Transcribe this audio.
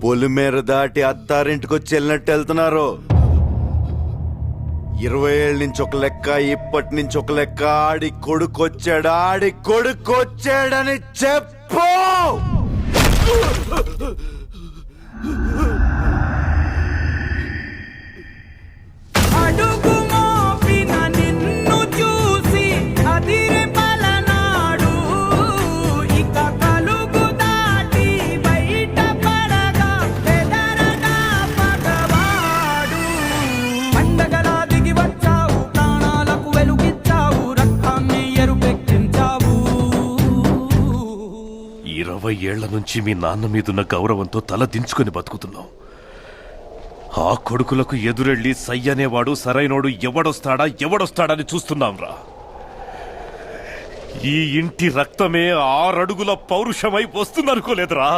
పొలిమేర దాటి అత్తారింటికి వచ్చి వెళ్ళినట్టు వెళ్తున్నారు. 20 ఏళ్ళ నుంచి ఒక లెక్క, ఇప్పటి నుంచి ఒక లెక్క. ఆడి కొడుకొచ్చాడని చెప్పు. ఏళ్ల నుంచి మీ నాన్న మీదున్న గౌరవంతో తల దించుకొని బతుకుతున్నాం. ఆ కొడుకులకు ఎదురెళ్ళి సయ్యనేవాడు సరైనోడు ఎవడొస్తాడని చూస్తున్నాంరా. ఈ ఇంటి రక్తమే 6 అడుగుల పౌరుషమై వస్తుందనుకోలేదురా.